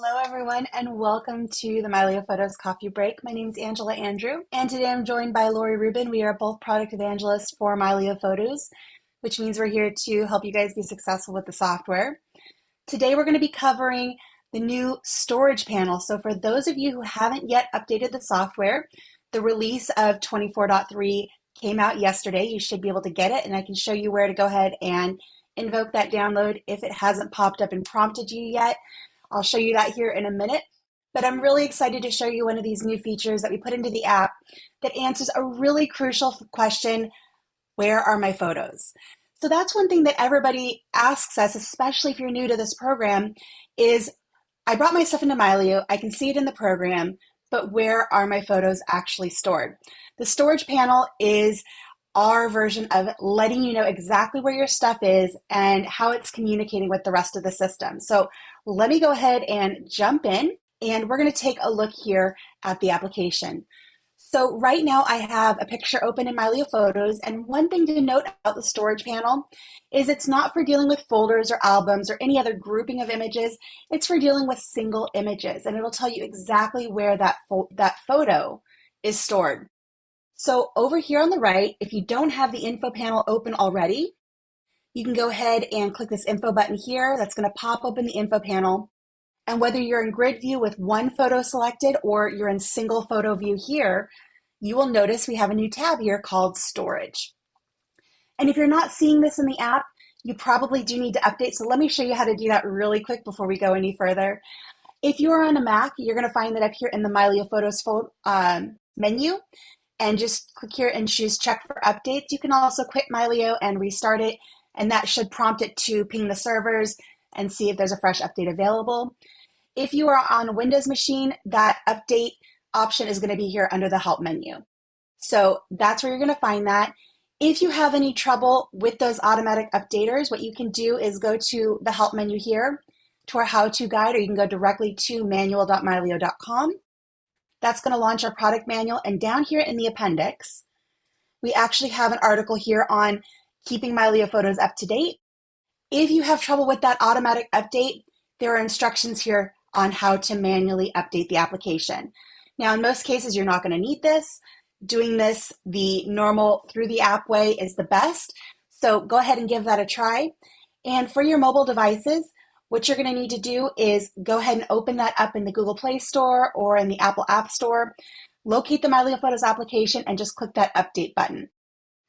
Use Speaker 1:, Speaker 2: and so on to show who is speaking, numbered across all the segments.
Speaker 1: Hello, everyone, and welcome to the Mylio Photos Coffee Break. My name is Angela Andrew, and today I'm joined by Lori Rubin. We are both product evangelists for Mylio Photos, which means we're here to help you guys be successful with the software. Today, we're going to be covering the new storage panel. So for those of you who haven't yet updated the software, the release of 24.3 came out yesterday. You should be able to get it, and I can show you where to go ahead and invoke that download if it hasn't popped up and prompted you yet. I'll show you that here in a minute, but I'm really excited to show you one of these new features that we put into the app that answers a really crucial question: where are my photos? So that's one thing that everybody asks us, especially if you're new to this program, is I brought my stuff into Mylio, I can see it in the program, but where are my photos actually stored? The storage panel is our version of letting you know exactly where your stuff is and how it's communicating with the rest of the system. So let me go ahead and jump in, and we're going to take a look here at the application. So right now I have a picture open in Mylio Photos, and one thing to note about the storage panel is it's not for dealing with folders or albums or any other grouping of images. It's for dealing with single images, and it'll tell you exactly where that photo is stored. So over here on the right, if you don't have the info panel open already, you can go ahead and click this info button here. That's going to pop open the info panel. And whether you're in grid view with one photo selected or you're in single photo view here, you will notice we have a new tab here called Storage. And if you're not seeing this in the app, you probably do need to update. So let me show you how to do that really quick before we go any further. If you are on a Mac, you're going to find that up here in the Mylio Photos menu, and just click here and choose check for updates. You can also quit Mylio and restart it, and that should prompt it to ping the servers and see if there's a fresh update available. If you are on a Windows machine, that update option is going to be here under the help menu. So that's where you're going to find that. If you have any trouble with those automatic updaters, what you can do is go to the help menu here to our how-to guide, or you can go directly to manual.mylio.com. That's going to launch our product manual, and down here in the appendix, we actually have an article here on keeping Mylio Photos up to date. If you have trouble with that automatic update, there are instructions here on how to manually update the application. Now, in most cases, you're not going to need this. Doing this the normal through the app way is the best. So go ahead and give that a try. And for your mobile devices, what you're going to need to do is go ahead and open that up in the Google Play Store or in the Apple App Store. Locate the Mylio Photos application and just click that update button.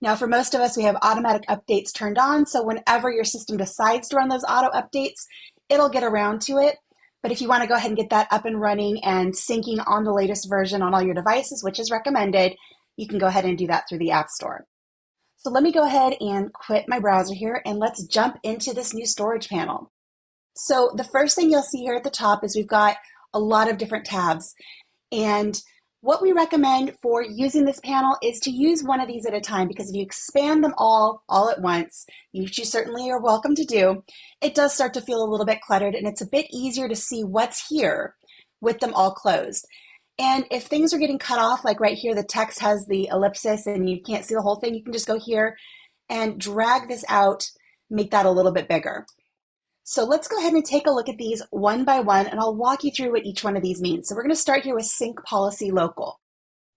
Speaker 1: Now, for most of us, we have automatic updates turned on, so whenever your system decides to run those auto updates, it'll get around to it. But if you want to go ahead and get that up and running and syncing on the latest version on all your devices, which is recommended, you can go ahead and do that through the App Store. So let me go ahead and quit my browser here, and let's jump into this new storage panel. So the first thing you'll see here at the top is we've got a lot of different tabs. And what we recommend for using this panel is to use one of these at a time, because if you expand them all at once, which you certainly are welcome to do, it does start to feel a little bit cluttered, and it's a bit easier to see what's here with them all closed. And if things are getting cut off, like right here, the text has the ellipsis and you can't see the whole thing, you can just go here and drag this out, make that a little bit bigger. So let's go ahead and take a look at these one by one, and I'll walk you through what each one of these means. So we're going to start here with sync policy local.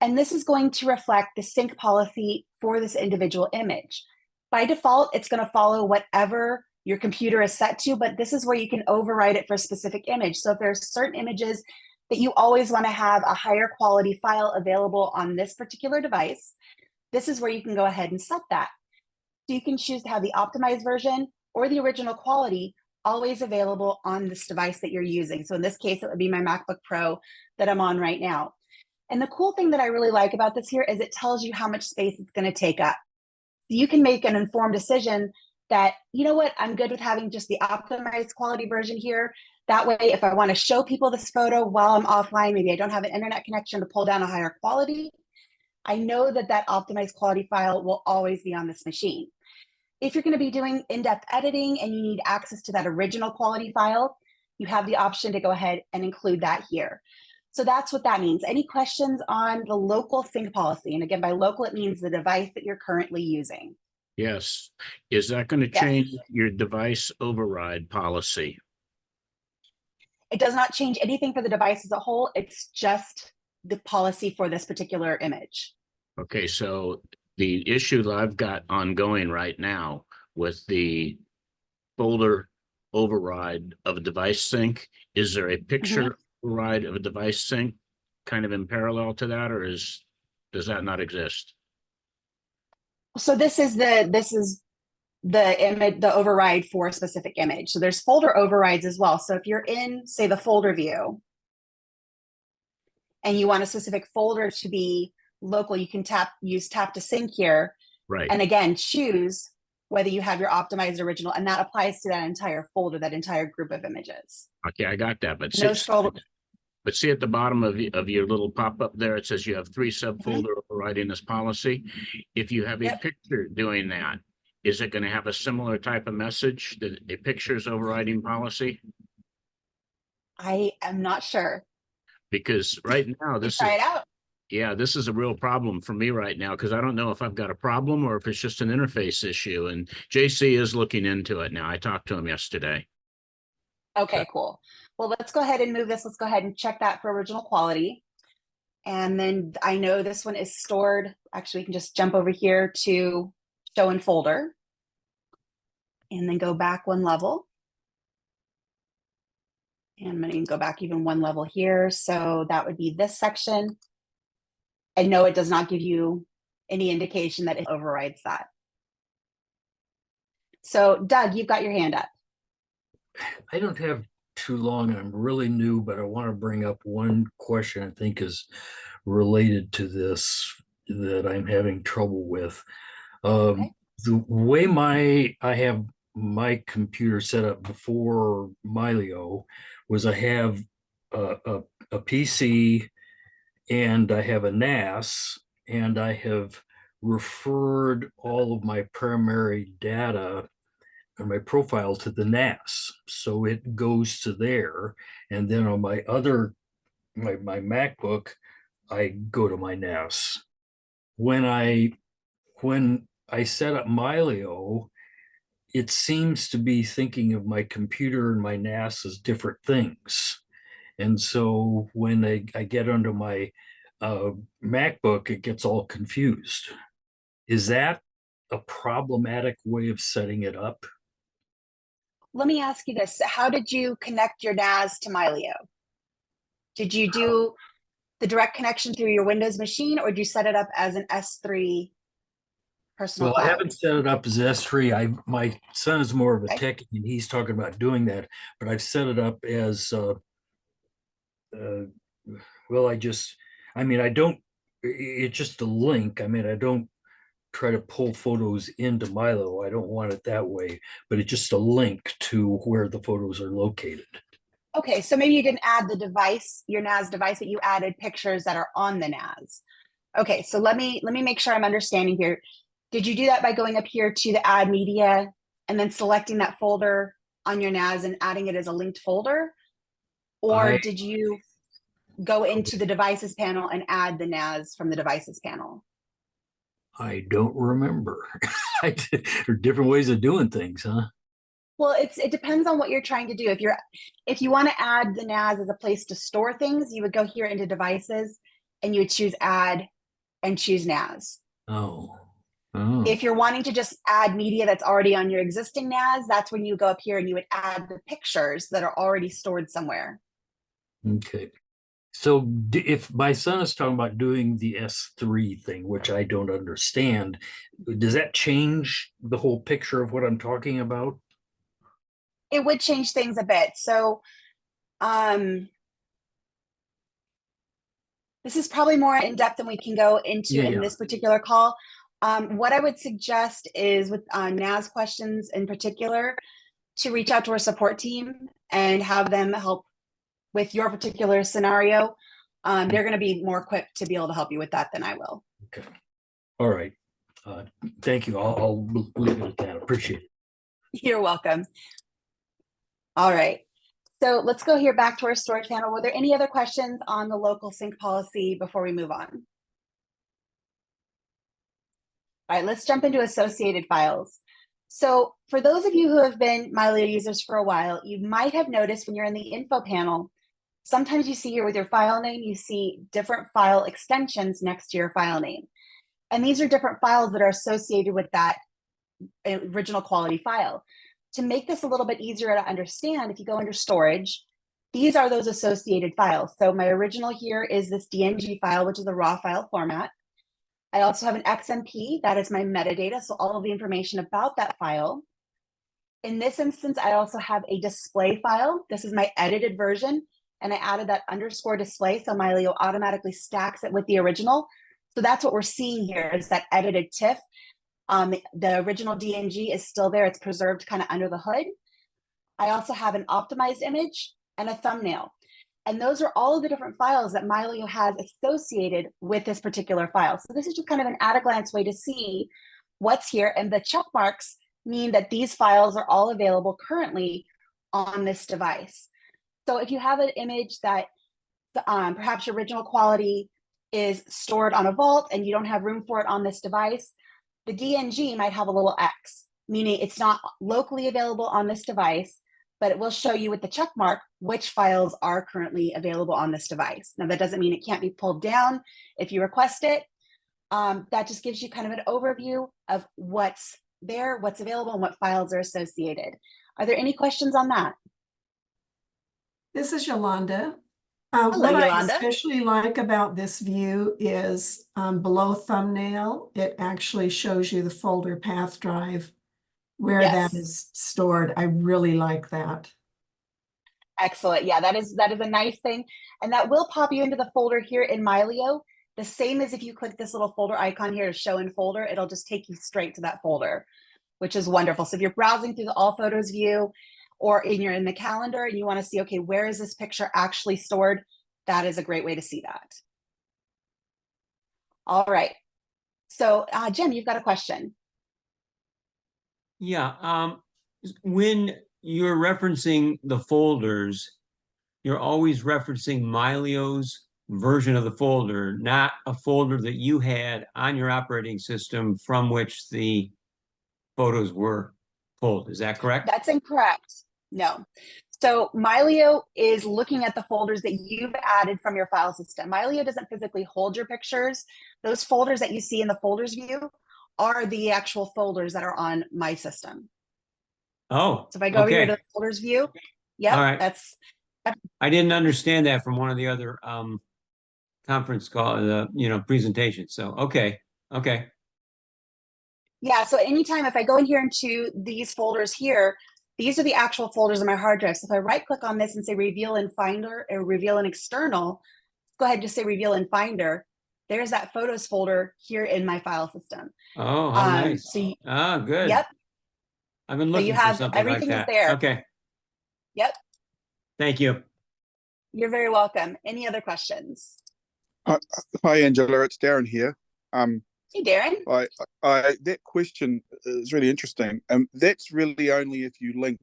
Speaker 1: And this is going to reflect the sync policy for this individual image. By default, it's going to follow whatever your computer is set to, but this is where you can override it for a specific image. So if there's certain images that you always want to have a higher quality file available on this particular device, this is where you can go ahead and set that. So you can choose to have the optimized version or the original quality always available on this device that you're using. So in this case, it would be my MacBook Pro that I'm on right now. And the cool thing that I really like about this here is it tells you how much space it's going to take up. So you can make an informed decision that, you know what, I'm good with having just the optimized quality version here. That way, if I want to show people this photo while I'm offline, maybe I don't have an internet connection to pull down a higher quality, I know that that optimized quality file will always be on this machine. If you're going to be doing in-depth editing and you need access to that original quality file, you have the option to go ahead and include that here. So that's what that means. Any questions on the local sync policy? And again, by local, it means the device that you're currently using.
Speaker 2: Yes. Is that going to change your device override policy?
Speaker 1: It does not change anything for the device as a whole. It's just the policy for this particular image.
Speaker 2: Okay, so the issue that I've got ongoing right now with the folder override of a device sync, is there a picture override of a device sync kind of in parallel to that, or does that not exist?
Speaker 1: So this is the image, the override for a specific image. So there's folder overrides as well. So if you're in, say, the folder view, and you want a specific folder to be local, you can use tap to sync here.
Speaker 2: Right.
Speaker 1: And again, choose whether you have your optimized original, and that applies to that entire folder, that entire group of images.
Speaker 2: Okay, I got that. But
Speaker 1: No scroll.
Speaker 2: But see at the bottom of your little pop-up there, it says you have 3 subfolder overriding this policy. If you have a picture doing that, is it going to have a similar type of message that a picture's overriding policy?
Speaker 1: I am not sure.
Speaker 2: Because right now
Speaker 1: try it out.
Speaker 2: Yeah, this is a real problem for me right now, because I don't know if I've got a problem or if it's just an interface issue. And JC is looking into it now. I talked to him yesterday.
Speaker 1: Okay, cool. Well, let's go ahead and move this. Let's go ahead and check that for original quality. And then I know this one is stored. Actually, we can just jump over here to show in folder and then go back one level. And I'm going to go back even one level here. So that would be this section. And no, it does not give you any indication that it overrides that. So Doug, you've got your hand up.
Speaker 3: I don't have too long. I'm really new, but I want to bring up one question I think is related to this that I'm having trouble with.
Speaker 1: Okay.
Speaker 3: The way I have my computer set up before Mylio was I have a PC and I have a NAS, and I have referred all of my primary data or my profile to the NAS. So it goes to there. And then on my my MacBook, I go to my NAS. When I set up Mylio, it seems to be thinking of my computer and my NAS as different things. And so when I get onto my MacBook, it gets all confused. Is that a problematic way of setting it up?
Speaker 1: Let me ask you this. How did you connect your NAS to Mylio? Did you do the direct connection through your Windows machine, or did you set it up as an S3 personal
Speaker 3: Well, I
Speaker 1: cloud?
Speaker 3: haven't set it up as S3. My son is more of a tech, and he's talking about doing that. But I've set it up as well. I don't. It's just a link. I mean, I don't try to pull photos into Mylio. I don't want it that way. But it's just a link to where the photos are located.
Speaker 1: Okay, so maybe you didn't add the device, your NAS device, but you added pictures that are on the NAS. Okay, so let me make sure I'm understanding here. Did you do that by going up here to the add media and then selecting that folder on your NAS and adding it as a linked folder? Or did you go into the devices panel and add the NAS from the devices panel?
Speaker 3: I don't remember. There are different ways of doing things, huh?
Speaker 1: Well, it depends on what you're trying to do. If you want to add the NAS as a place to store things, you would go here into devices and you would choose add and choose NAS.
Speaker 3: Oh.
Speaker 1: If you're wanting to just add media that's already on your existing NAS, that's when you go up here and you would add the pictures that are already stored somewhere.
Speaker 3: Okay. So if my son is talking about doing the S3 thing, which I don't understand, does that change the whole picture of what I'm talking about?
Speaker 1: It would change things a bit. So this is probably more in depth than we can go into in this particular call. What I would suggest is with NAS questions in particular, to reach out to our support team and have them help with your particular scenario. They're going to be more equipped to be able to help you with that than I will.
Speaker 3: Okay. All right. Thank you. I'll leave it at that. Appreciate it.
Speaker 1: You're welcome. All right. So let's go here back to our storage panel. Were there any other questions on the local sync policy before we move on? All right, let's jump into associated files. So for those of you who have been Mylio users for a while, you might have noticed when you're in the info panel, sometimes you see here with your file name, you see different file extensions next to your file name. And these are different files that are associated with that original quality file. To make this a little bit easier to understand, if you go under storage, these are those associated files. So my original here is this DNG file, which is a raw file format. I also have an XMP, that is my metadata, so all of the information about that file. In this instance, I also have a display file. This is my edited version, and I added that underscore display, so Mylio automatically stacks it with the original. So that's what we're seeing here is that edited TIFF. The original DNG is still there. It's preserved kind of under the hood. I also have an optimized image and a thumbnail. And those are all of the different files that Mylio has associated with this particular file. So this is just kind of an at-a-glance way to see what's here. And the check marks mean that these files are all available currently on this device. So if you have an image that perhaps your original quality is stored on a vault and you don't have room for it on this device, the DNG might have a little X, meaning it's not locally available on this device, but it will show you with the check mark which files are currently available on this device. Now, that doesn't mean it can't be pulled down if you request it. That just gives you kind of an overview of what's there, what's available, and what files are associated. Are there any questions on that?
Speaker 4: This is Yolanda.
Speaker 1: Hello,
Speaker 4: what
Speaker 1: Yolanda.
Speaker 4: I especially like about this view is below thumbnail, it actually shows you the folder path drive where
Speaker 1: Yes.
Speaker 4: that is stored. I really like that.
Speaker 1: Excellent. Yeah, that is a nice thing. And that will pop you into the folder here in Mylio. The same as if you click this little folder icon here to show in folder, it'll just take you straight to that folder, which is wonderful. So if you're browsing through the all photos view or you're in the calendar and you want to see, okay, where is this picture actually stored? That is a great way to see that. All right. So Jim, you've got a question.
Speaker 5: Yeah, when you're referencing the folders, you're always referencing Mylio's version of the folder, not a folder that you had on your operating system from which the photos were pulled. Is that correct?
Speaker 1: That's incorrect. No. So Mylio is looking at the folders that you've added from your file system. Mylio doesn't physically hold your pictures. Those folders that you see in the folders view are the actual folders that are on my system.
Speaker 5: Oh,
Speaker 1: So if I go over here to the folders view, yep,
Speaker 5: all right.
Speaker 1: that's.
Speaker 5: I didn't understand that from one of the other conference call, presentations. So, okay.
Speaker 1: Yeah, so anytime if I go in here into these folders here, these are the actual folders on my hard drive. So if I right click on this and say reveal in Finder or reveal in external, go ahead and just say reveal in Finder. There's that photos folder here in my file system.
Speaker 5: Oh, how nice.
Speaker 1: So
Speaker 5: good.
Speaker 1: Yep.
Speaker 5: I've been looking for something like
Speaker 1: everything
Speaker 5: that.
Speaker 1: Is there.
Speaker 5: Okay.
Speaker 1: Yep.
Speaker 5: Thank you.
Speaker 1: You're very welcome. Any other questions?
Speaker 6: Hi, Angela. It's Darren here.
Speaker 1: Hey, Darren.
Speaker 6: That question is really interesting. That's really only if you link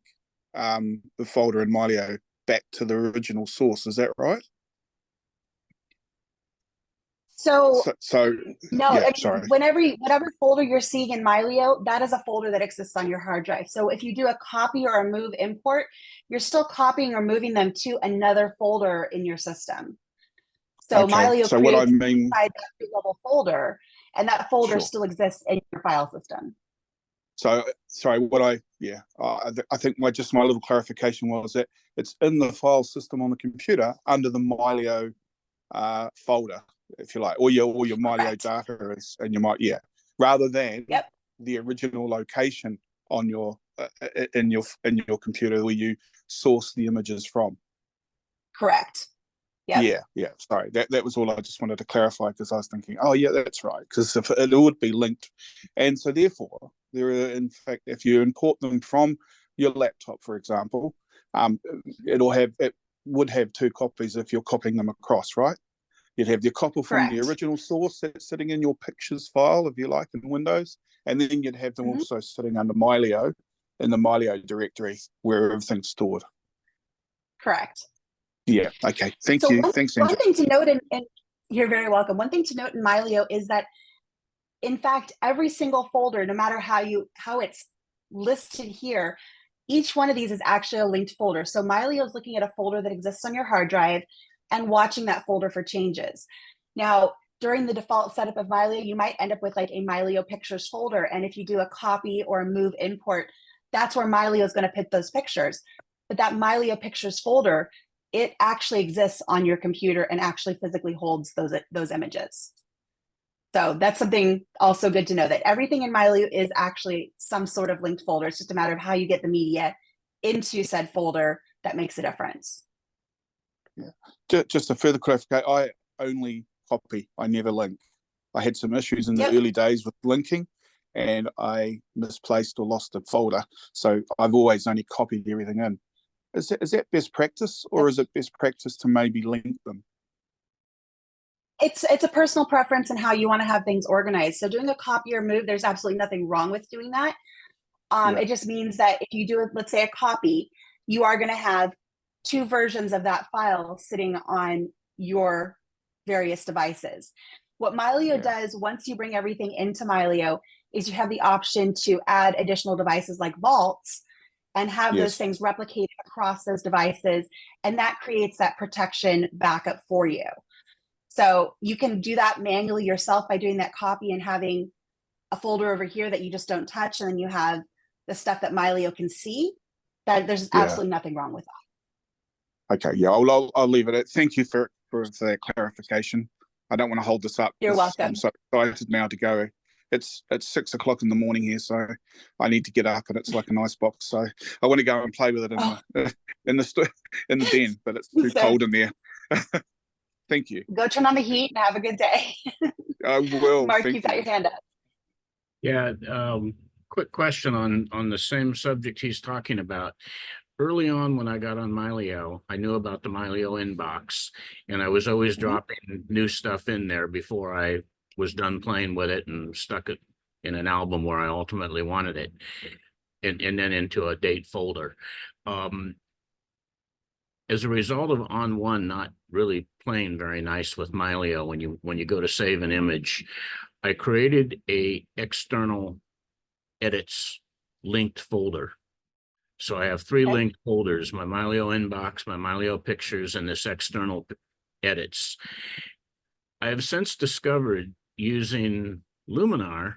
Speaker 6: the folder in Mylio back to the original source. Is that right?
Speaker 1: So no,
Speaker 6: yeah,
Speaker 1: sorry. Whatever folder you're seeing in Mylio, that is a folder that exists on your hard drive. So if you do a copy or a move import, you're still copying or moving them to another folder in your system. So
Speaker 6: okay.
Speaker 1: Mylio
Speaker 6: so
Speaker 1: creates
Speaker 6: what I mean,
Speaker 1: inside that level folder, and that folder
Speaker 6: Sure.
Speaker 1: still exists in your file system.
Speaker 6: So sorry, I think my little clarification was that it's in the file system on the computer under the Mylio folder, if you like, or your Mylio
Speaker 1: Correct.
Speaker 6: data is, and rather than the original location on your in your computer where you source the images from.
Speaker 1: Correct. Yep.
Speaker 6: Yeah. Sorry, that was all I just wanted to clarify, because I was thinking, oh yeah, that's right, because if it would be linked, and so therefore there are, in fact, if you import them from your laptop, for example, it would have two copies if you're copying them across, right? You'd have your copy from the original source that's sitting in your pictures file, if you like, in Windows, and then you'd have them also sitting under Mylio in the Mylio directory where everything's stored.
Speaker 1: Correct.
Speaker 6: Yeah. Okay. Thank you. Thanks, Angela.
Speaker 1: One thing to note, and you're very welcome. One thing to note in Mylio is that, in fact, every single folder, no matter how it's listed here, each one of these is actually a linked folder. So Mylio is looking at a folder that exists on your hard drive and watching that folder for changes. Now, during the default setup of Mylio, you might end up with like a Mylio pictures folder. And if you do a copy or a move import, that's where Mylio is going to put those pictures. But that Mylio pictures folder, it actually exists on your computer and actually physically holds those images. So that's something also good to know, that everything in Mylio is actually some sort of linked folder. It's just a matter of how you get the media into said folder that makes a difference.
Speaker 6: Yeah. Just a further clarification, I only copy, I never link. I had some issues in the early days with linking, and I misplaced or lost a folder. So I've always only copied everything in. Is that best practice, or is it best practice to maybe link them?
Speaker 1: It's a personal preference and how you want to have things organized. So doing a copy or move, there's absolutely nothing wrong with doing that. It just means that if you do, let's say, a copy, you are going to have two versions of that file sitting on your various devices. What Mylio does once you bring everything into Mylio is you have the option to add additional devices like vaults and have those things replicated across those devices. And that creates that protection backup for you. So you can do that manually yourself by doing that copy and having a folder over here that you just don't touch. And then you have the stuff that Mylio can see. That there's absolutely nothing wrong with that.
Speaker 6: Okay, yeah, I'll leave it at. Thank you for that clarification. I don't want to hold this up.
Speaker 1: You're welcome.
Speaker 6: I'm so excited now to go. It's 6 o'clock in the morning here, so I need to get up, and it's like an ice box. So I want to go and play with it in the den, but it's too cold in there. Thank you.
Speaker 1: Go turn on the heat and have a good day.
Speaker 6: I will.
Speaker 1: Mark, you've got your hand up.
Speaker 2: Yeah. Quick question on the same subject he's talking about. Early on, when I got on Mylio, I knew about the Mylio inbox, and I was always dropping new stuff in there before I was done playing with it and stuck it in an album where I ultimately wanted it, and then into a date folder. As a result of on one not really playing very nice with Mylio when you go to save an image, I created a external edits linked folder. So I have three linked folders: my Mylio inbox, my Mylio pictures, and this external edits. I have since discovered, using Luminar,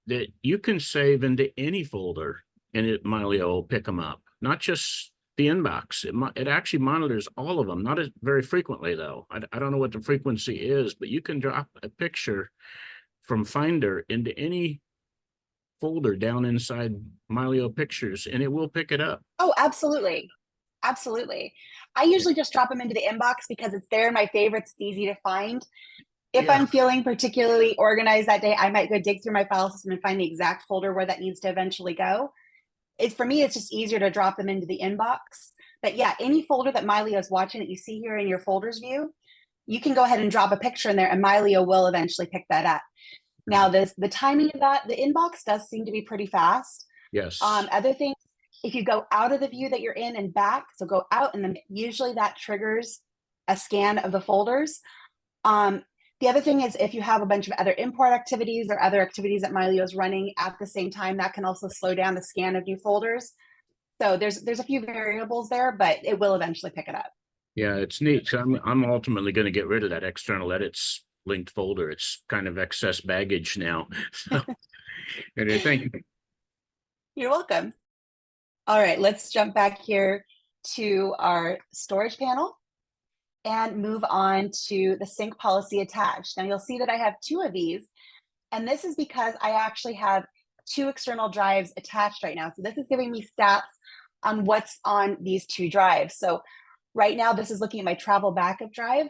Speaker 2: that you can save into any folder and Mylio will pick them up, not just the inbox. It actually monitors all of them, not very frequently though. I don't know what the frequency is, but you can drop a picture from Finder into any folder down inside Mylio pictures and it will pick it up.
Speaker 1: Oh, absolutely. Absolutely. I usually just drop them into the inbox because it's there in my favorites. It's easy to find. If I'm feeling particularly organized that day, I might go dig through my file system and find the exact folder where that needs to eventually go. For me, it's just easier to drop them into the inbox. But yeah, any folder that Mylio is watching that you see here in your folders view, you can go ahead and drop a picture in there and Mylio will eventually pick that up. Now, the timing of that, the inbox does seem to be pretty fast.
Speaker 2: Yes.
Speaker 1: Other things, if you go out of the view that you're in and back, so go out, and then usually that triggers a scan of the folders. The other thing is if you have a bunch of other import activities or other activities that Mylio is running at the same time, that can also slow down the scan of new folders. So there's a few variables there, but it will eventually pick it up.
Speaker 2: Yeah, it's neat. So I'm ultimately going to get rid of that external edits linked folder. It's kind of excess baggage now. So, and thank you.
Speaker 1: You're welcome. All right, let's jump back here to our storage panel and move on to the sync policy attached. Now you'll see that I have two of these, and this is because I actually have two external drives attached right now. So this is giving me stats on what's on these two drives. So right now, this is looking at my travel backup drive.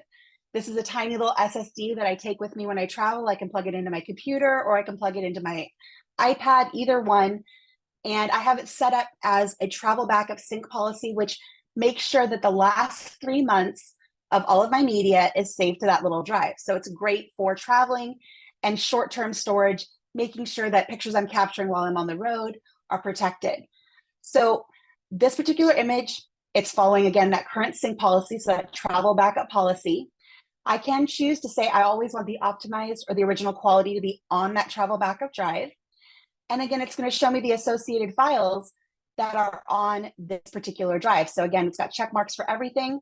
Speaker 1: This is a tiny little SSD that I take with me when I travel. I can plug it into my computer or I can plug it into my iPad, either one. And I have it set up as a travel backup sync policy, which makes sure that the last 3 months of all of my media is saved to that little drive. So it's great for traveling and short-term storage, making sure that pictures I'm capturing while I'm on the road are protected. So this particular image, it's following, again, that current sync policy, so that travel backup policy. I can choose to say I always want the optimized or the original quality to be on that travel backup drive. And again, it's going to show me the associated files that are on this particular drive. So again, it's got check marks for everything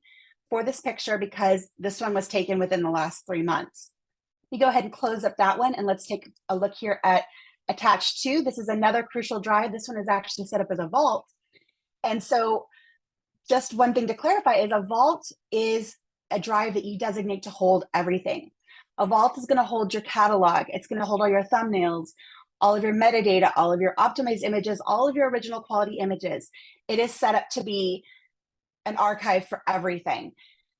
Speaker 1: for this picture because this one was taken within the last 3 months. You go ahead and close up that one, and let's take a look here at attached to. This is another crucial drive. This one is actually set up as a vault. And so just one thing to clarify is a vault is a drive that you designate to hold everything. A vault is going to hold your catalog. It's going to hold all your thumbnails, all of your metadata, all of your optimized images, all of your original quality images. It is set up to be an archive for everything.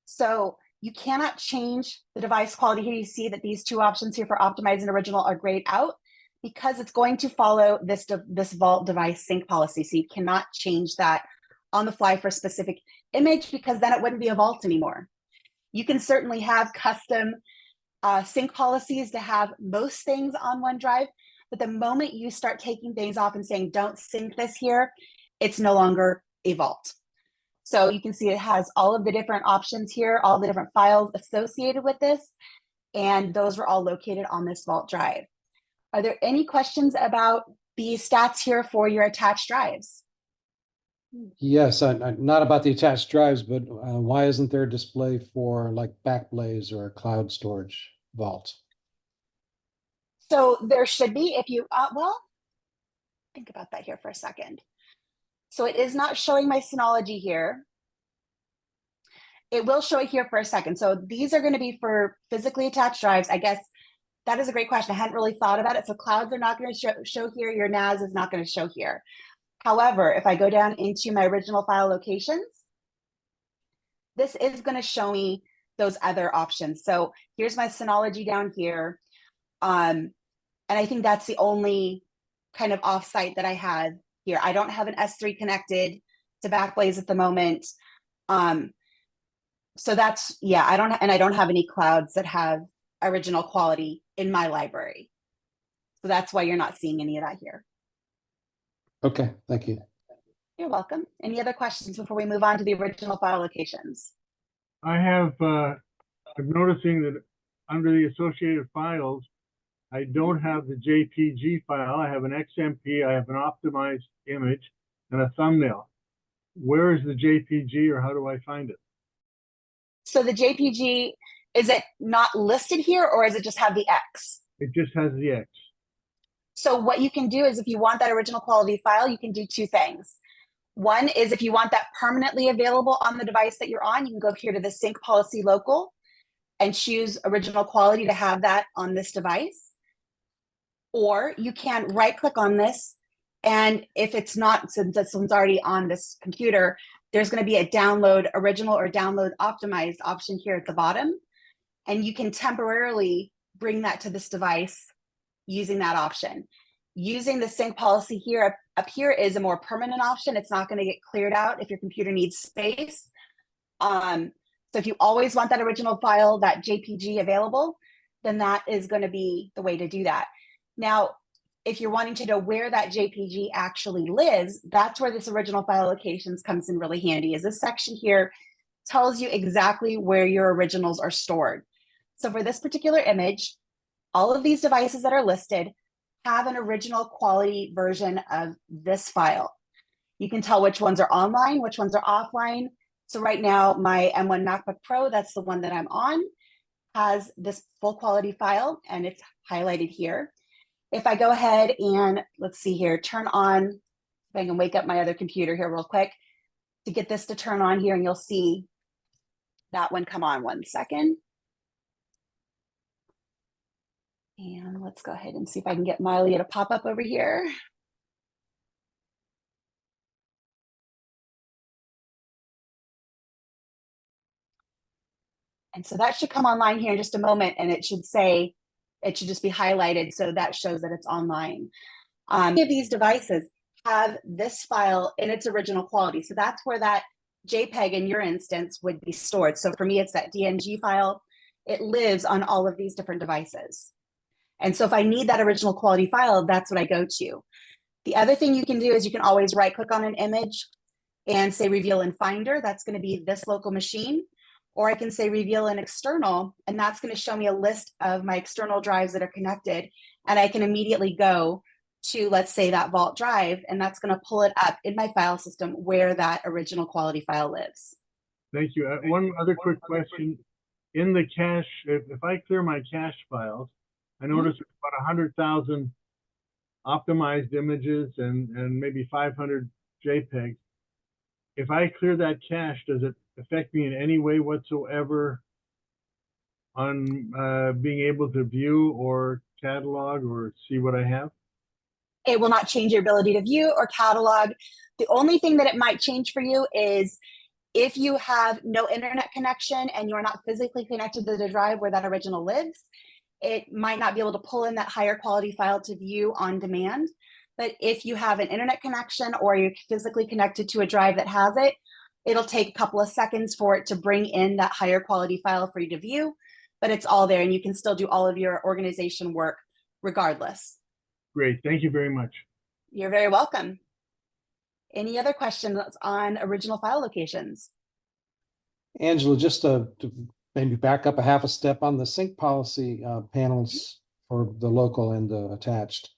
Speaker 1: So you cannot change the device quality here. You see that these two options here for optimize and original are grayed out because it's going to follow this vault device sync policy. So you cannot change that on the fly for a specific image because then it wouldn't be a vault anymore. You can certainly have custom sync policies to have most things on OneDrive, but the moment you start taking things off and saying, don't sync this here, it's no longer a vault. So you can see it has all of the different options here, all the different files associated with this, and those were all located on this vault drive. Are there any questions about the stats here for your attached drives?
Speaker 7: Yes, not about the attached drives, but why isn't there a display for like Backblaze or cloud storage vault?
Speaker 1: So there should be if you, well, think about that here for a second. So it is not showing my Synology here. It will show it here for a second. So these are going to be for physically attached drives. I guess that is a great question. I hadn't really thought about it. So clouds are not going to show here. Your NAS is not going to show here. However, if I go down into my original file locations, this is going to show me those other options. So here's my Synology down here. And I think that's the only kind of offsite that I have here. I don't have an S3 connected to Backblaze at the moment. So that's, yeah, I don't have any clouds that have original quality in my library. So that's why you're not seeing any of that here.
Speaker 7: Okay, thank you.
Speaker 1: You're welcome. Any other questions before we move on to the original file locations?
Speaker 8: I have, I'm noticing that under the associated files, I don't have the JPG file. I have an XMP, I have an optimized image, and a thumbnail. Where is the JPG, or how do I find it?
Speaker 1: So the JPG, is it not listed here, or is it just have the X?
Speaker 8: It just has the X.
Speaker 1: So what you can do is if you want that original quality file, you can do two things. One is if you want that permanently available on the device that you're on, you can go here to the sync policy local and choose original quality to have that on this device. Or you can right click on this, and if it's not, since this one's already on this computer, there's going to be a download original or download optimized option here at the bottom. And you can temporarily bring that to this device using that option. Using the sync policy here up here is a more permanent option. It's not going to get cleared out if your computer needs space. So if you always want that original file, that JPG available, then that is going to be the way to do that. Now, if you're wanting to know where that JPG actually lives, that's where this original file locations comes in really handy. Is this section here tells you exactly where your originals are stored. So for this particular image, all of these devices that are listed have an original quality version of this file. You can tell which ones are online, which ones are offline. So right now, my M1 MacBook Pro, that's the one that I'm on, has this full quality file, and it's highlighted here. If I go ahead and let's see here, turn on, if I can wake up my other computer here real quick to get this to turn on here, and you'll see that one come on. 1 second. And let's go ahead and see if I can get Mylio to pop up over here. And so that should come online here in just a moment, and it should say, it should just be highlighted, so that shows that it's online. Any of these devices have this file in its original quality. So that's where that JPEG in your instance would be stored. So for me, it's that DNG file. It lives on all of these different devices. And so if I need that original quality file, that's what I go to. The other thing you can do is you can always right click on an image and say reveal in Finder. That's going to be this local machine. Or I can say reveal in external, and that's going to show me a list of my external drives that are connected. And I can immediately go to, let's say, that Vault drive, and that's going to pull it up in my file system where that original quality file lives.
Speaker 8: Thank you. One other quick question. In the cache, if I clear my cache files, I notice about 100,000 optimized images and maybe 500 JPEGs. If I clear that cache, does it affect me in any way whatsoever on being able to view or catalog or see what I have?
Speaker 1: It will not change your ability to view or catalog. The only thing that it might change for you is if you have no internet connection and you're not physically connected to the drive where that original lives, it might not be able to pull in that higher quality file to view on demand. But if you have an internet connection or you're physically connected to a drive that has it, it'll take a couple of seconds for it to bring in that higher quality file for you to view, but it's all there and you can still do all of your organization work regardless.
Speaker 8: Great, thank you very much.
Speaker 1: You're very welcome. Any other questions on original file locations?
Speaker 7: Angela, just to maybe back up a half a step on the sync policy panels for the local and the attached.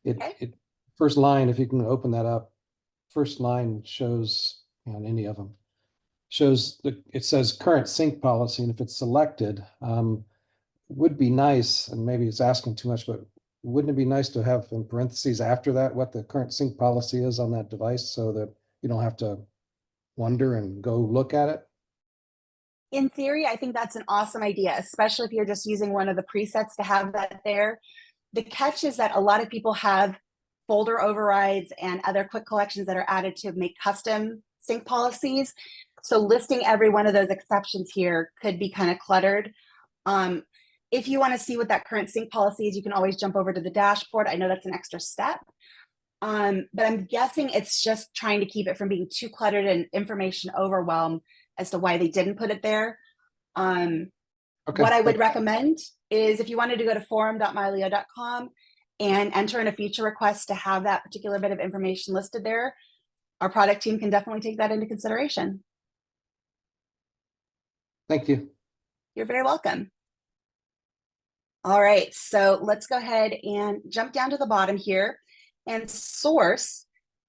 Speaker 7: It first line, if you can open that up, first line shows on any of them, shows it says current sync policy, and if it's selected, would be nice, and maybe it's asking too much, but wouldn't it be nice to have in parentheses after that what the current sync policy is on that device so that you don't have to wonder and go look at it?
Speaker 1: In theory, I think that's an awesome idea, especially if you're just using one of the presets to have that there. The catch is that a lot of people have folder overrides and other quick collections that are added to make custom sync policies. So listing every one of those exceptions here could be kind of cluttered. If you want to see what that current sync policy is, you can always jump over to the dashboard. I know that's an extra step, but I'm guessing it's just trying to keep it from being too cluttered and information overwhelm as to why they didn't put it there. What I would recommend is if you wanted to go to forum.mylio.com and enter in a feature request to have that particular bit of information listed there, our product team can definitely take that into consideration.
Speaker 7: Thank you.
Speaker 1: You're very welcome. All right, so let's go ahead and jump down to the bottom here and source.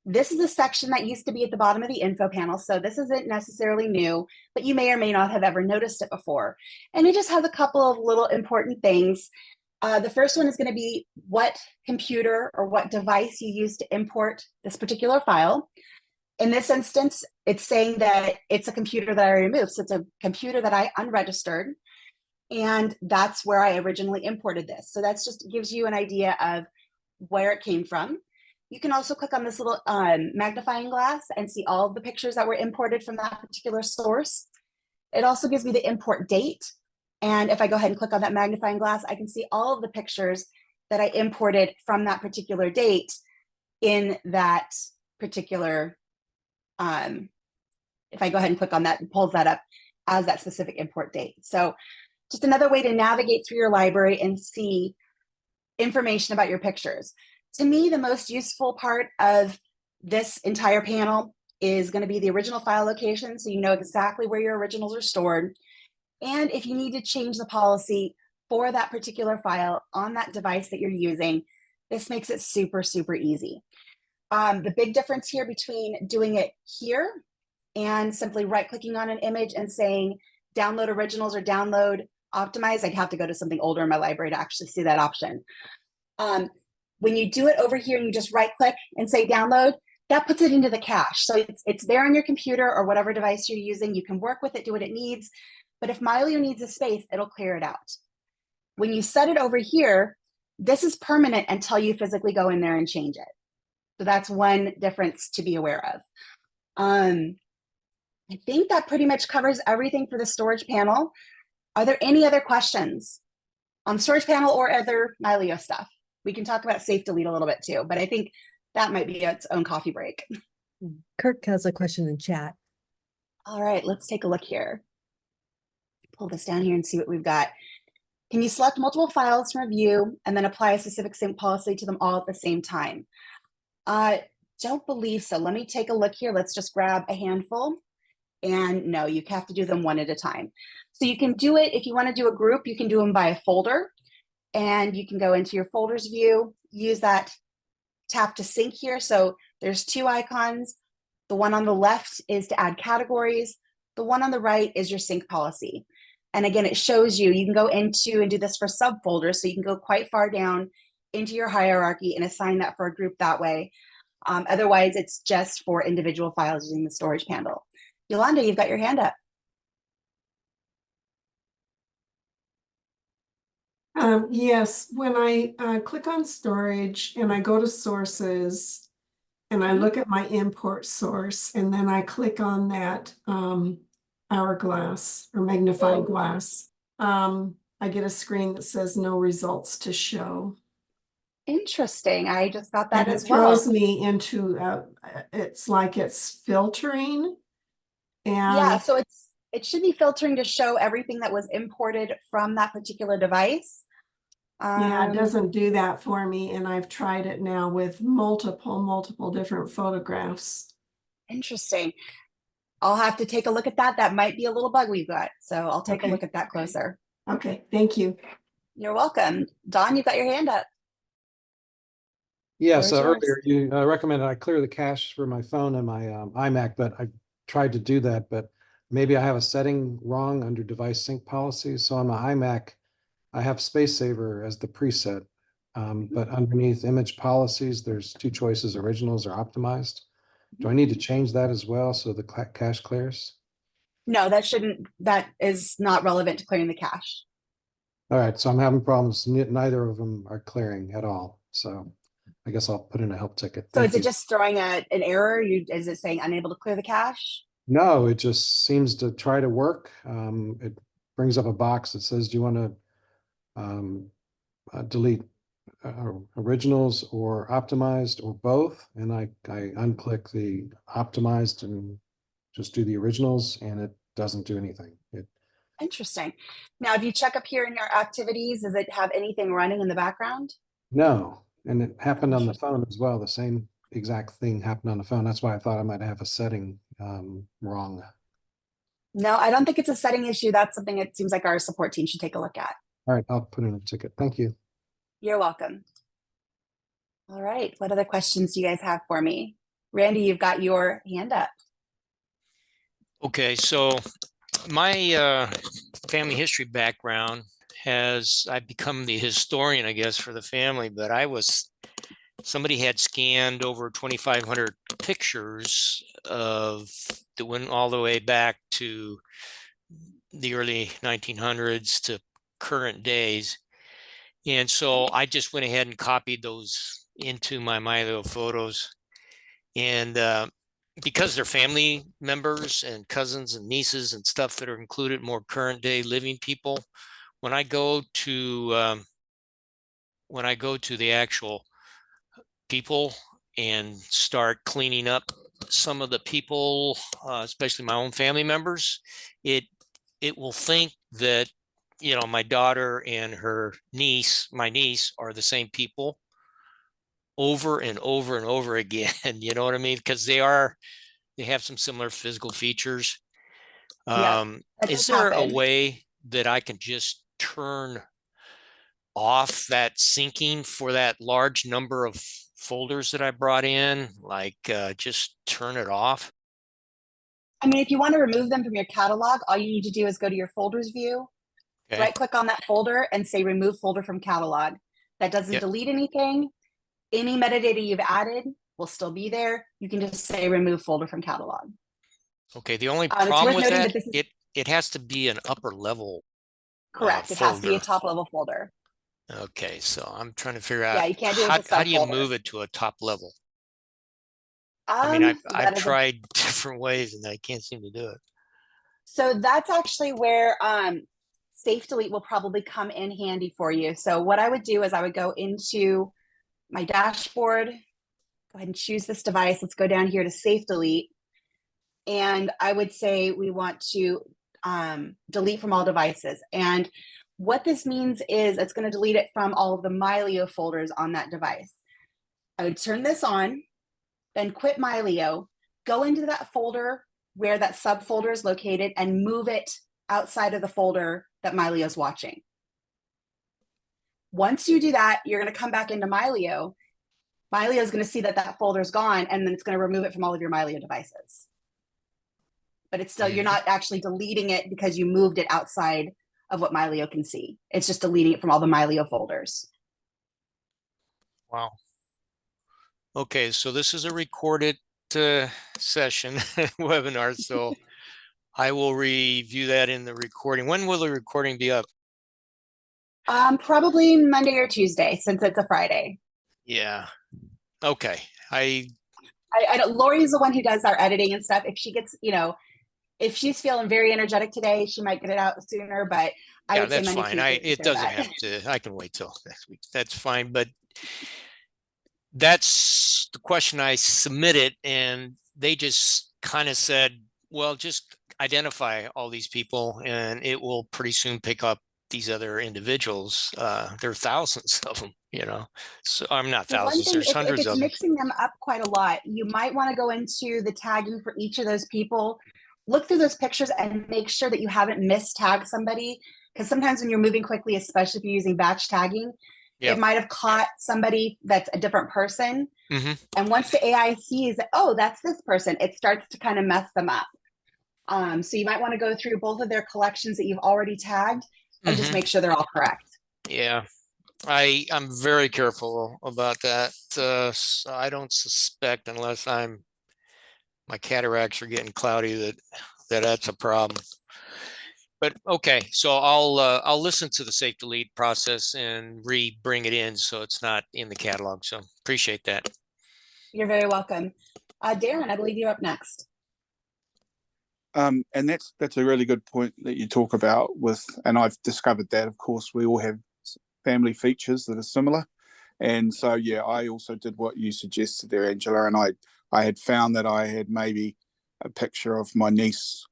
Speaker 1: This is a section that used to be at the bottom of the info panel, so this isn't necessarily new, but you may or may not have ever noticed it before. And it just has a couple of little important things. The first one is going to be what computer or what device you use to import this particular file. In this instance, it's saying that it's a computer that I removed, so it's a computer that I unregistered. And that's where I originally imported this. So that's just gives you an idea of where it came from. You can also click on this little magnifying glass and see all of the pictures that were imported from that particular source. It also gives me the import date. And if I go ahead and click on that magnifying glass, I can see all of the pictures that I imported from that particular date in that particular, if I go ahead and click on that, it pulls that up as that specific import date. So just another way to navigate through your library and see information about your pictures. To me, the most useful part of this entire panel is going to be the original file location, so you know exactly where your originals are stored. And if you need to change the policy for that particular file on that device that you're using, this makes it super, super easy. The big difference here between doing it here and simply right-clicking on an image and saying download originals or download optimize, I'd have to go to something older in my library to actually see that option. When you do it over here and you just right click and say download, that puts it into the cache. So it's there on your computer or whatever device you're using. You can work with it, do what it needs. But if Mylio needs a space, it'll clear it out. When you set it over here, this is permanent until you physically go in there and change it. So that's one difference to be aware of. I think that pretty much covers everything for the storage panel. Are there any other questions on storage panel or other Mylio stuff? We can talk about safe delete a little bit too, but I think that might be its own coffee break.
Speaker 9: Kirk has a question in chat.
Speaker 1: All right, let's take a look here. Pull this down here and see what we've got. Can you select multiple files from a view and then apply a specific sync policy to them all at the same time? Don't believe so. Let me take a look here. Let's just grab a handful. And no, you have to do them one at a time. So you can do it, if you want to do a group, you can do them by a folder. And you can go into your folders view, use that tap to sync here. So there's two icons. The one on the left is to add categories. The one on the right is your sync policy. And again, it shows you, you can go into and do this for subfolders. So you can go quite far down into your hierarchy and assign that for a group that way. Otherwise, it's just for individual files using the storage panel. Yolanda, you've got your hand up.
Speaker 4: Yes, when I click on storage and I go to sources and I look at my import source and then I click on that hourglass or magnifying glass, I get a screen that says no results to show.
Speaker 1: Interesting. I just got that
Speaker 4: And it
Speaker 1: as well.
Speaker 4: throws me into, it's like it's filtering.
Speaker 1: Yeah,
Speaker 4: And
Speaker 1: so it should be filtering to show everything that was imported from that particular device.
Speaker 4: yeah, it doesn't do that for me. And I've tried it now with multiple different photographs.
Speaker 1: Interesting. I'll have to take a look at that. That might be a little bug we've got. So I'll take a look at that closer.
Speaker 4: Okay, thank you.
Speaker 1: You're welcome. Don, you've got your hand up.
Speaker 7: Yeah,
Speaker 1: Floor is
Speaker 7: so
Speaker 1: yours.
Speaker 7: earlier you recommended I clear the cache for my phone and my iMac, but I tried to do that, but maybe I have a setting wrong under device sync policies. So on my iMac, I have Space Saver as the preset, but underneath image policies, there's two choices, originals or optimized. Do I need to change that as well so the cache clears?
Speaker 1: No, that is not relevant to clearing the cache.
Speaker 7: All right, so I'm having problems. Neither of them are clearing at all. So I guess I'll put in a help ticket.
Speaker 1: So
Speaker 7: Thank
Speaker 1: is it
Speaker 7: you.
Speaker 1: just throwing an error? Is it saying unable to clear the cache?
Speaker 7: No, it just seems to try to work. It brings up a box that says, do you want to delete originals or optimized or both? And I unclick the optimized and just do the originals, and it doesn't do anything.
Speaker 1: Interesting. Now, if you check up here in your activities, does it have anything running in the background?
Speaker 7: No, and it happened on the phone as well. The same exact thing happened on the phone. That's why I thought I might have a setting wrong.
Speaker 1: No, I don't think it's a setting issue. That's something it seems like our support team should take a look at.
Speaker 7: All right, I'll put in a ticket. Thank you.
Speaker 1: You're welcome. All right. What other questions do you guys have for me? Randy, you've got your hand up.
Speaker 10: Okay, so my family history background I've become the historian, I guess, for the family, but somebody had scanned over 2,500 pictures that went all the way back to the early 1900s to current days. And so I just went ahead and copied those into my Mylio Photos. And because they're family members and cousins and nieces and stuff that are included, more current day living people, when I go to the actual people and start cleaning up some of the people, especially my own family members, it will think that, you know, my daughter and my niece are the same people over and over and over again. You know what I mean? Because they have some similar physical features. Is there a way that I can just turn off that syncing for that large number of folders that I brought in? Like just turn it off?
Speaker 1: I mean, if you want to remove them from your catalog, all you need to do is go to your folders view, right click on that folder and say remove folder from catalog. That doesn't delete anything. Any metadata you've added will still be there. You can just say remove folder from catalog.
Speaker 10: Okay, the only problem with that, it has to be an upper level.
Speaker 1: Correct, it has to be a top level folder.
Speaker 10: Okay, so I'm trying to figure out,
Speaker 1: yeah, you can't do it as a
Speaker 10: how do you move it to a top level? I mean, I've tried different ways and I can't seem to do it.
Speaker 1: So that's actually where safe delete will probably come in handy for you. So what I would do is I would go into my dashboard, go ahead and choose this device. Let's go down here to safe delete. And I would say we want to delete from all devices. And what this means is it's going to delete it from all of the Mylio folders on that device. I would turn this on, then quit Mylio, go into that folder where that subfolder is located and move it outside of the folder that Mylio is watching. Once you do that, you're going to come back into Mylio Mylio is going to see that that folder's gone, and then it's going to remove it from all of your Mylio devices. But it's still, you're not actually deleting it because you moved it outside of what Mylio can see. It's just deleting it from all the Mylio folders.
Speaker 10: Wow. Okay, so this is a recorded session webinar, so I will review that in the recording. When will the recording be up?
Speaker 1: Probably Monday or Tuesday, since it's a Friday.
Speaker 10: Yeah. Okay.
Speaker 1: I don't, Lori's the one who does our editing and stuff. If she gets, you know, if she's feeling very energetic today, she might get it out sooner, but I
Speaker 10: yeah,
Speaker 1: would say
Speaker 10: that's
Speaker 1: Monday,
Speaker 10: fine.
Speaker 1: Tuesday,
Speaker 10: It doesn't
Speaker 1: that.
Speaker 10: have to, I can wait till next week. That's fine. But that's the question I submitted, and they just kind of said, well, just identify all these people and it will pretty soon pick up these other individuals. There are thousands of them, you know. So I'm not
Speaker 1: One
Speaker 10: thousands,
Speaker 1: thing,
Speaker 10: there's
Speaker 1: if
Speaker 10: hundreds
Speaker 1: it's
Speaker 10: of them.
Speaker 1: mixing them up quite a lot, you might want to go into the tagging for each of those people, look through those pictures and make sure that you haven't mistagged somebody. Because sometimes when you're moving quickly, especially if you're using batch tagging,
Speaker 10: Yep.
Speaker 1: it might have caught somebody that's a different person.
Speaker 10: Mm-hmm.
Speaker 1: And once the AI sees that, oh, that's this person, it starts to kind of mess them up. So you might want to go through both of their collections that you've already tagged and just make sure they're all correct.
Speaker 10: Yeah, I'm very careful about that. So I don't suspect, unless my cataracts are getting cloudy, that's a problem. But okay, so I'll listen to the safe delete process and bring it in so it's not in the catalog. So appreciate that.
Speaker 1: You're very welcome. Darren, I believe you're up next.
Speaker 6: And that's a really good point that you talk about with, and I've discovered that, of course, we all have family features that are similar. And so, yeah, I also did what you suggested there, Angela, and I had found that I had maybe a picture of my niece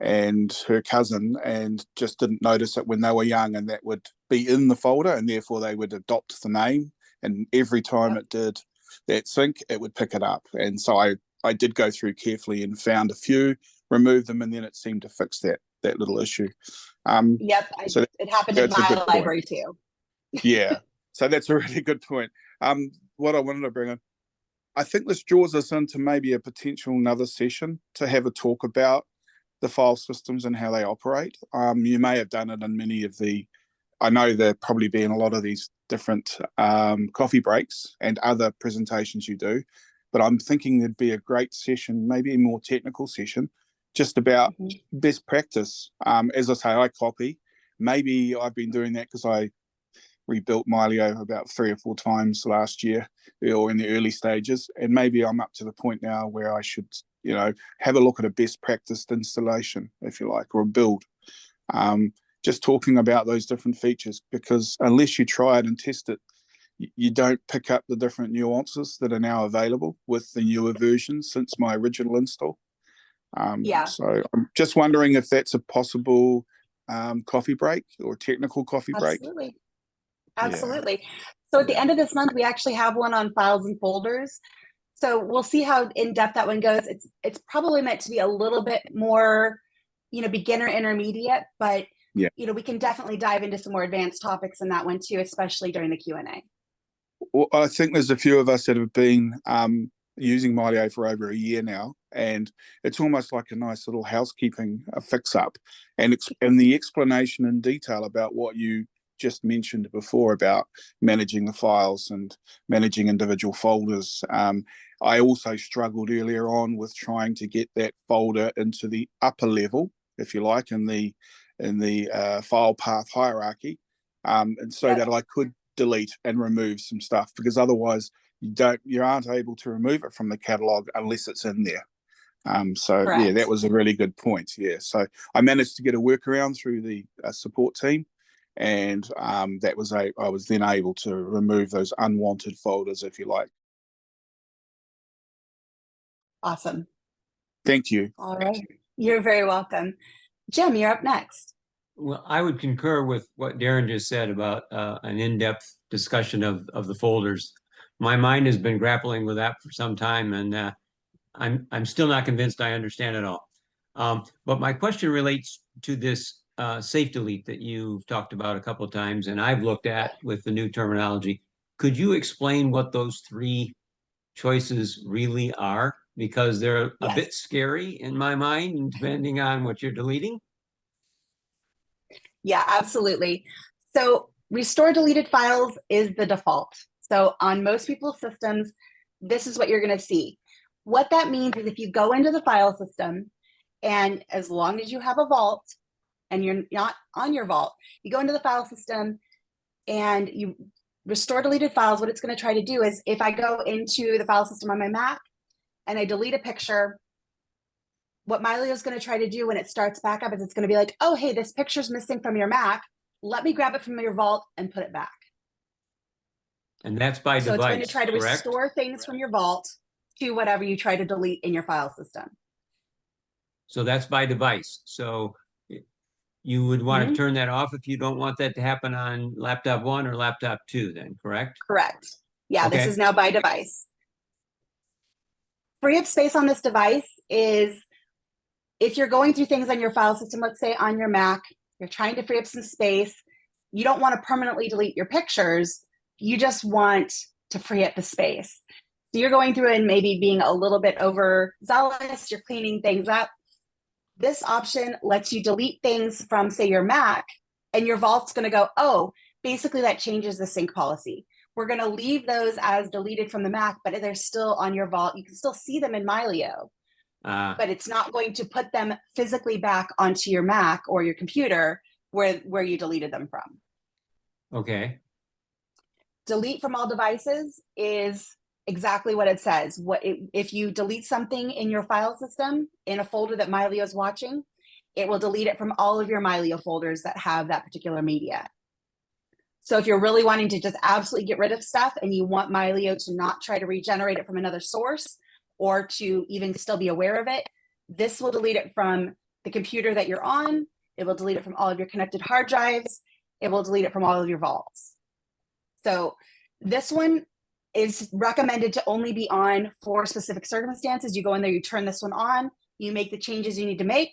Speaker 6: and her cousin and just didn't notice it when they were young, and that would be in the folder, and therefore they would adopt the name, and every time it did that sync, it would pick it up. And so I did go through carefully and found a few, removed them, and then it seemed to fix that little issue.
Speaker 1: Yep,
Speaker 6: so
Speaker 1: it happened in my library too.
Speaker 6: Yeah, so that's a really good point. What I wanted to bring in, I think this draws us into maybe a potential another session to have a talk about the file systems and how they operate. You may have done it in many of I know there'll probably be in a lot of these different coffee breaks and other presentations you do, but I'm thinking there'd be a great session, maybe a more technical session, just about best practice. As I say, I copy. Maybe I've been doing that because I rebuilt Mylio about 3 or 4 times last year, or in the early stages, and maybe I'm up to the point now where I should, you know, have a look at a best practice installation, if you like, or a build. Just talking about those different features, because unless you try it and test it, you don't pick up the different nuances that are now available with the newer versions since my original install. So I'm just wondering if that's a possible coffee break or technical coffee break.
Speaker 1: Absolutely. So at the end of this month, we actually have one on files and folders. So we'll see how in depth that one goes. It's probably meant to be a little bit more, you know, beginner intermediate, but you know, we can definitely dive into some more advanced topics in that one too, especially during the Q&A.
Speaker 6: Well, I think there's a few of us that have been using Mylio for over a year now, and it's almost like a nice little housekeeping fix-up, and the explanation in detail about what you just mentioned before about managing the files and managing individual folders. I also struggled earlier on with trying to get that folder into the upper level, if you like, in the file path hierarchy, and so that I could delete and remove some stuff, because otherwise you aren't able to remove it from the catalog unless it's in there. Yeah, that was a really good point. Yeah, so I managed to get a workaround through the support team, and I was then able to remove those unwanted folders, if you like.
Speaker 1: Awesome.
Speaker 6: Thank you.
Speaker 1: All right. You're very welcome. Jim, you're up next.
Speaker 5: Well, I would concur with what Darren just said about an in-depth discussion of the folders. My mind has been grappling with that for some time, and I'm still not convinced I understand it all. But my question relates to this safe delete that you've talked about a couple of times, and I've looked at with the new terminology. Could you explain what those three choices really are? Because they're a bit
Speaker 1: Yes.
Speaker 5: scary in my mind, depending on what you're deleting.
Speaker 1: Yeah, absolutely. So restore deleted files is the default. So on most people's systems, this is what you're going to see. What that means is if you go into the file system, and as long as you have a vault and you're not on your vault, you go into the file system and you restore deleted files. What it's going to try to do is if I go into the file system on my Mac and I delete a picture, what Mylio is going to try to do when it starts back up is it's going to be like, oh, hey, this picture's missing from your Mac. Let me grab it from your vault and put it back.
Speaker 5: And that's by
Speaker 1: So
Speaker 5: device,
Speaker 1: it's going to try to
Speaker 5: correct?
Speaker 1: restore things from your vault to whatever you try to delete in your file system.
Speaker 5: So that's by device. So you would want to turn that off if you don't want that to happen on laptop 1 or laptop 2 then, correct?
Speaker 1: Correct. Yeah,
Speaker 5: Okay.
Speaker 1: this is now by device. Free up space on this device is if you're going through things on your file system, let's say on your Mac, you're trying to free up some space, you don't want to permanently delete your pictures, you just want to free up the space. So you're going through and maybe being a little bit overzealous, you're cleaning things up. This option lets you delete things from, say, your Mac, and your vault's going to go, oh, basically that changes the sync policy. We're going to leave those as deleted from the Mac, but they're still on your vault. You can still see them in Mylio, but it's not going to put them physically back onto your Mac or your computer where you deleted them from.
Speaker 5: Okay.
Speaker 1: Delete from all devices is exactly what it says. If you delete something in your file system in a folder that Mylio is watching, it will delete it from all of your Mylio folders that have that particular media. So if you're really wanting to just absolutely get rid of stuff and you want Mylio to not try to regenerate it from another source or to even still be aware of it, this will delete it from the computer that you're on. It will delete it from all of your connected hard drives. It will delete it from all of your vaults. So this one is recommended to only be on for specific circumstances. You go in there, you turn this one on, you make the changes you need to make,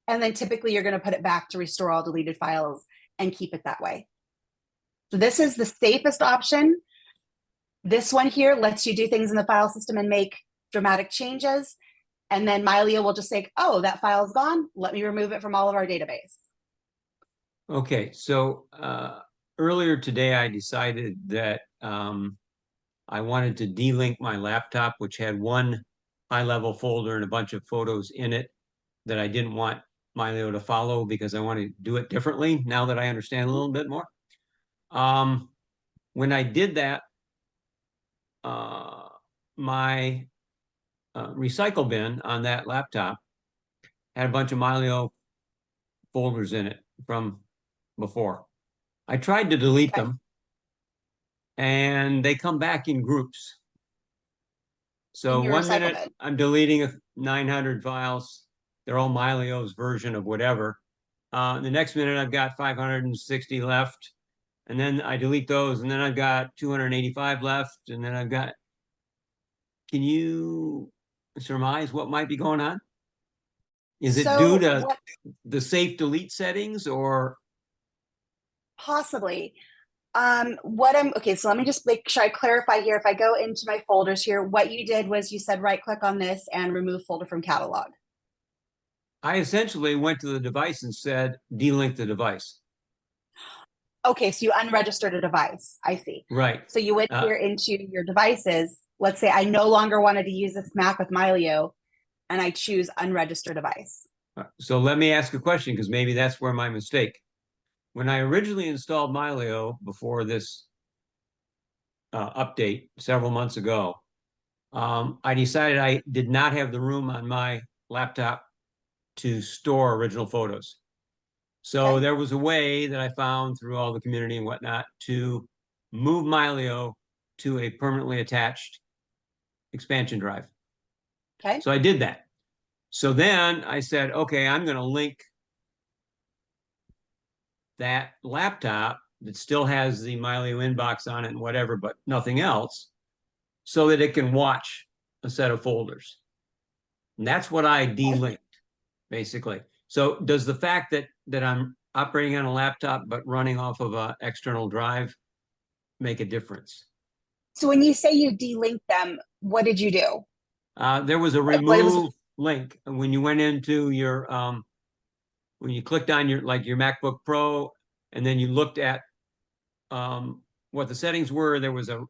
Speaker 1: and then typically you're going to put it back to restore all deleted files and keep it that way. So this is the safest option. This one here lets you do things in the file system and make dramatic changes. And then Mylio will just say, oh, that file is gone. Let me remove it from all of our database.
Speaker 5: Okay, so earlier today I decided that I wanted to delink my laptop, which had one high-level folder and a bunch of photos in it that I didn't want Mylio to follow because I want to do it differently now that I understand a little bit more. When I did that, my recycle bin on that laptop had a bunch of Mylio folders in it from before. I tried to delete them, and they come back in groups. So one minute I'm deleting 900 files. They're all Mylio's version of whatever. The next minute I've got 560 left. And then I delete those. And then I've got 285 left. And then I've got, can you surmise what might be going on? Is it due to the safe delete settings or?
Speaker 1: Possibly. Okay, so let me just make sure I clarify here. If I go into my folders here, what you did was you said right click on this and remove folder from catalog.
Speaker 5: I essentially went to the device and said delink the device.
Speaker 1: Okay, so you unregistered a device. I see.
Speaker 5: Right.
Speaker 1: So you went here into your devices. Let's say I no longer wanted to use this Mac with Mylio, and I choose unregistered device.
Speaker 5: So let me ask a question, because maybe that's where my mistake. When I originally installed Mylio before this update several months ago, I decided I did not have the room on my laptop to store original photos. So there was a way that I found through all the community and whatnot to move Mylio to a permanently attached expansion drive.
Speaker 1: Okay.
Speaker 5: So I did that. So then I said, okay, I'm going to link that laptop that still has the Mylio inbox on it and whatever, but nothing else, so that it can watch a set of folders. And that's what I delinked, basically. So does the fact that I'm operating on a laptop but running off of an external drive make a difference?
Speaker 1: So when you say you delinked them, what did you do?
Speaker 5: There was a
Speaker 1: Like, what was-
Speaker 5: remove link when you went into your when you clicked on your your MacBook Pro, and then you looked at what the settings were. There was a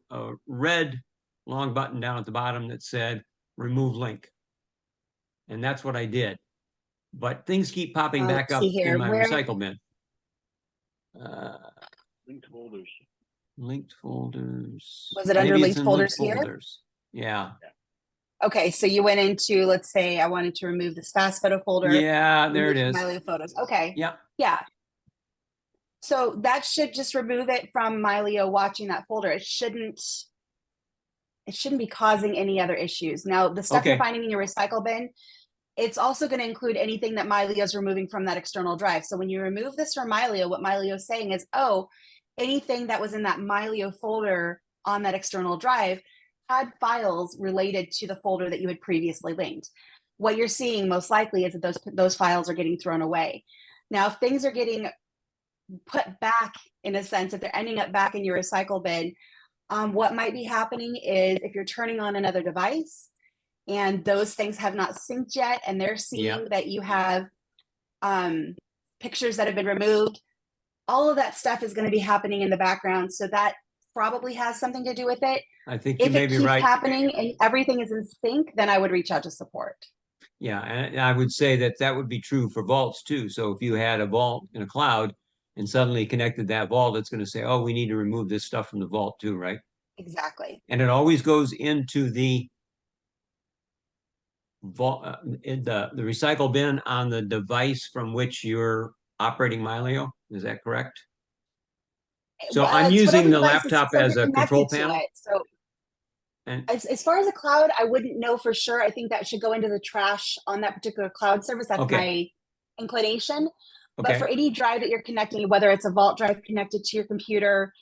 Speaker 5: red long button down at the bottom that said remove link, and that's what I did. But things keep popping back
Speaker 1: let's
Speaker 5: up
Speaker 1: see here.
Speaker 5: in my
Speaker 1: Where-
Speaker 5: recycle bin.
Speaker 2: Linked folders.
Speaker 5: Linked folders.
Speaker 1: Was it under
Speaker 5: Maybe
Speaker 1: linked
Speaker 5: it's in
Speaker 1: folders here?
Speaker 5: folders. Yeah.
Speaker 1: Okay, so you went into, let's say I wanted to remove this fast photo folder.
Speaker 5: Yeah, there it
Speaker 1: remove
Speaker 5: is.
Speaker 1: Mylio Photos. Okay.
Speaker 5: Yeah.
Speaker 1: Yeah. So that should just remove it from Mylio watching that folder. It shouldn't be causing any other issues. Now, the stuff you're
Speaker 5: Okay.
Speaker 1: finding in your recycle bin, it's also going to include anything that Mylio is removing from that external drive. So when you remove this from Mylio, what Mylio is saying is, oh, anything that was in that Mylio folder on that external drive had files related to the folder that you had previously linked. What you're seeing most likely is that those files are getting thrown away. Now, if things are getting put back, in a sense, if they're ending up back in your recycle bin, what might be happening is if you're turning on another device and those things have not synced yet, and they're seeing that you have pictures that have been removed, all of that stuff is going to be happening in the background. So that probably has something to do with it.
Speaker 5: I think you
Speaker 1: If
Speaker 5: may
Speaker 1: it
Speaker 5: be
Speaker 1: keeps
Speaker 5: right.
Speaker 1: happening and everything is in sync, then I would reach out to support.
Speaker 5: Yeah, and I would say that that would be true for vaults too. So if you had a vault in a cloud and suddenly connected that vault, it's going to say, oh, we need to remove this stuff from the vault too, right?
Speaker 1: Exactly.
Speaker 5: And it always goes into the vault, in the recycle bin on the device from which you're operating Mylio. Is that correct? So
Speaker 1: Well,
Speaker 5: I'm
Speaker 1: it's
Speaker 5: using
Speaker 1: whatever
Speaker 5: the
Speaker 1: device is
Speaker 5: laptop as a
Speaker 1: connected
Speaker 5: control
Speaker 1: to
Speaker 5: panel.
Speaker 1: it. So
Speaker 5: And
Speaker 1: as far as a cloud, I wouldn't know for sure. I think that should go into the trash on that particular cloud service. That's
Speaker 5: Okay.
Speaker 1: my inclination. But
Speaker 5: okay,
Speaker 1: for any drive that you're connecting, whether it's a vault drive connected to your computer,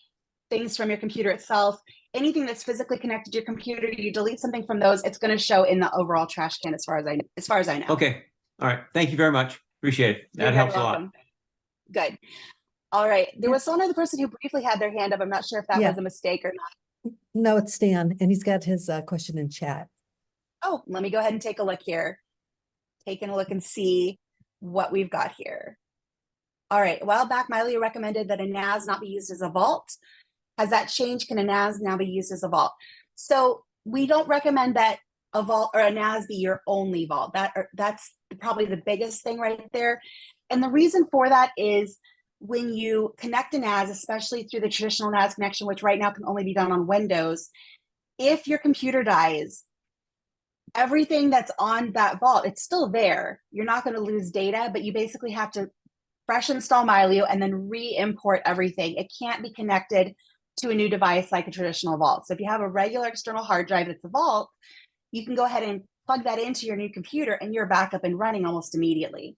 Speaker 1: things from your computer itself, anything that's physically connected to your computer, you delete something from those, it's going to show in the overall trash can as far as I know.
Speaker 5: okay, all right. Thank you very much. Appreciate it.
Speaker 1: You're
Speaker 5: That
Speaker 1: very
Speaker 5: helps a lot.
Speaker 1: welcome. Good. All right. There
Speaker 9: Yeah.
Speaker 1: was one other person who briefly had their hand up. I'm not sure if that
Speaker 9: Yeah.
Speaker 1: was a mistake or not.
Speaker 9: No, it's Stan, and he's got his question in chat.
Speaker 1: Oh, let me go ahead and take a look here. Taking a look and see what we've got here. All right. A while back, Mylio recommended that a NAS not be used as a vault. Has that changed? Can a NAS now be used as a vault? So we don't recommend that a vault or a NAS be your only vault. That's probably the biggest thing right there. And the reason for that is when you connect a NAS, especially through the traditional NAS connection, which right now can only be done on Windows, if your computer dies, everything that's on that vault, it's still there. You're not going to lose data, but you basically have to fresh install Mylio and then re-import everything. It can't be connected to a new device like a traditional vault. So if you have a regular external hard drive that's a vault, you can go ahead and plug that into your new computer and you're back up and running almost immediately.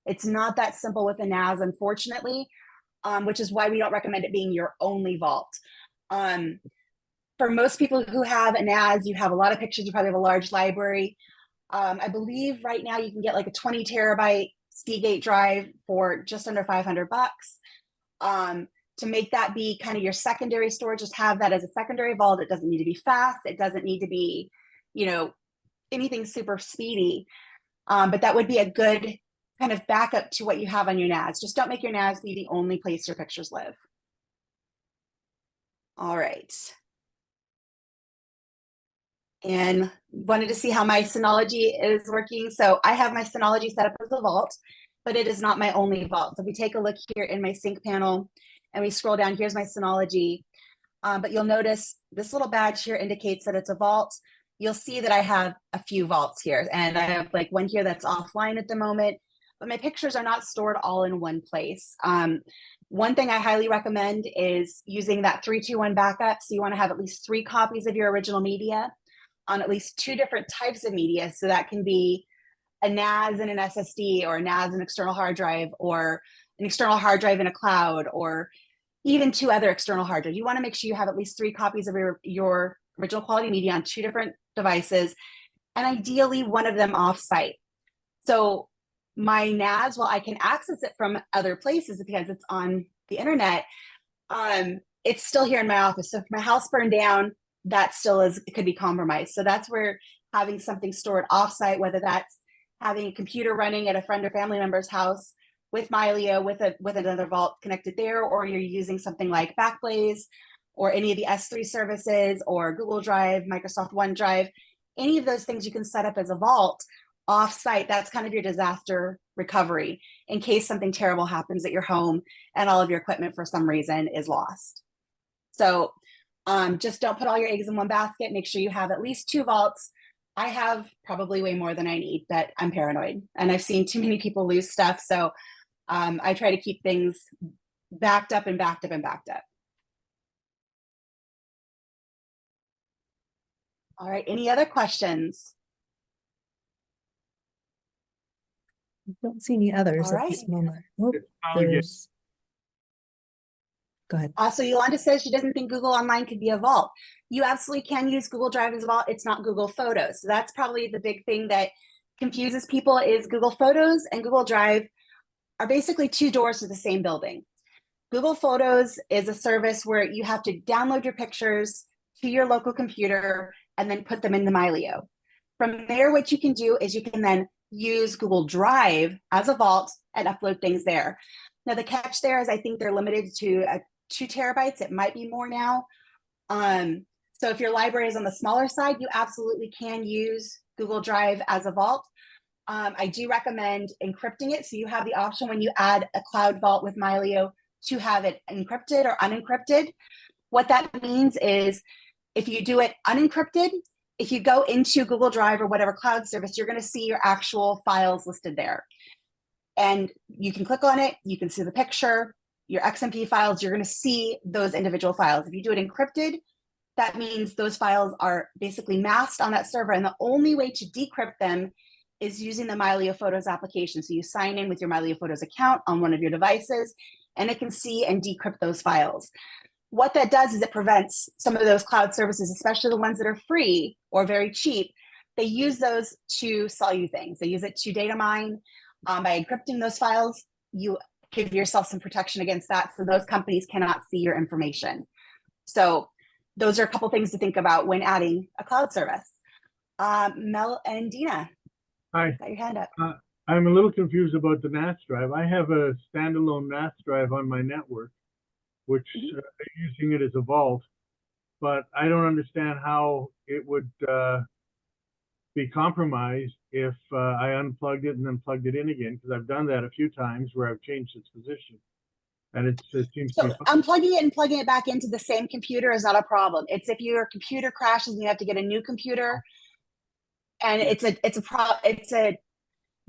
Speaker 1: It's not that simple with a NAS, unfortunately, which is why we don't recommend it being your only vault. For most people who have a NAS, you have a lot of pictures, you probably have a large library. I believe right now you can get like a 20 terabyte Seagate drive for just under $500. To make that be kind of your secondary storage, just have that as a secondary vault. It doesn't need to be fast. It doesn't need to be, anything super speedy. But that would be a good kind of backup to what you have on your NAS. Just don't make your NAS be the only place your pictures live. All right. And wanted to see how my Synology is working. So I have my Synology set up as a vault, but it is not my only vault. So if we take a look here in my sync panel and we scroll down, here's my Synology. But you'll notice this little badge here indicates that it's a vault. You'll see that I have a few vaults here, and I have like one here that's offline at the moment, but my pictures are not stored all in one place. One thing I highly recommend is using that 3-2-1 backup. So you want to have at least 3 copies of your original media on at least 2 different types of media. So that can be a NAS and an SSD, or a NAS and external hard drive, or an external hard drive in a cloud, or even 2 other external hard drives. You want to make sure you have at least 3 copies of your original quality media on 2 different devices, and ideally one of them off-site. So my NAS, while I can access it from other places because it's on the internet, it's still here in my office. So if my house burned down that still is, it could be compromised. So that's where having something stored offsite, whether that's having a computer running at a friend or family member's house with Mylio, with another vault connected there, or you're using something like Backblaze or any of the S3 services or Google Drive, Microsoft OneDrive, any of those things you can set up as a vault off-site. That's kind of your disaster recovery in case something terrible happens at your home and all of your equipment for some reason is lost. So just don't put all your eggs in one basket. Make sure you have at least 2 vaults. I have probably way more than I need, but I'm paranoid and I've seen too many people lose stuff. So I try to keep things backed up and backed up and backed up. All right, any other questions?
Speaker 9: I don't see any others
Speaker 1: All
Speaker 9: at this
Speaker 1: right.
Speaker 9: moment. Oh,
Speaker 8: yeah.
Speaker 9: there's. Go ahead.
Speaker 1: So Yolanda says she doesn't think Google Online could be a vault. You absolutely can use Google Drive as a vault. It's not Google Photos. So that's probably the big thing that confuses people is Google Photos and Google Drive are basically 2 doors to the same building. Google Photos is a service where you have to download your pictures to your local computer and then put them into Mylio. From there, what you can do is you can then use Google Drive as a vault and upload things there. Now, the catch there is I think they're limited to 2 terabytes. It might be more now. So if your library is on the smaller side, you absolutely can use Google Drive as a vault. I do recommend encrypting it. So you have the option when you add a cloud vault with Mylio to have it encrypted or unencrypted. What that means is if you do it unencrypted, if you go into Google Drive or whatever cloud service, you're going to see your actual files listed there. And you can click on it, you can see the picture, your XMP files, you're going to see those individual files. If you do it encrypted, that means those files are basically masked on that server. And the only way to decrypt them is using the Mylio Photos application. So you sign in with your Mylio Photos account on one of your devices, and it can see and decrypt those files. What that does is it prevents some of those cloud services, especially the ones that are free or very cheap. They use those to sell you things. They use it to data mine. By encrypting those files, you give yourself some protection against that, so those companies cannot see your information. So those are a couple things to think about when adding a cloud service. Mel and Dina,
Speaker 8: Hi.
Speaker 1: got your hand up.
Speaker 8: I'm a little confused about the NAS drive. I have a standalone NAS drive on my network, which I'm using it as a vault, but I don't understand how it would be compromised if I unplugged it and then plugged it in again, because I've done that a few times where I've changed its position. And it seems to be fine.
Speaker 1: Unplugging it and plugging it back into the same computer is not a problem. It's if your computer crashes and you have to get a new computer, and it's a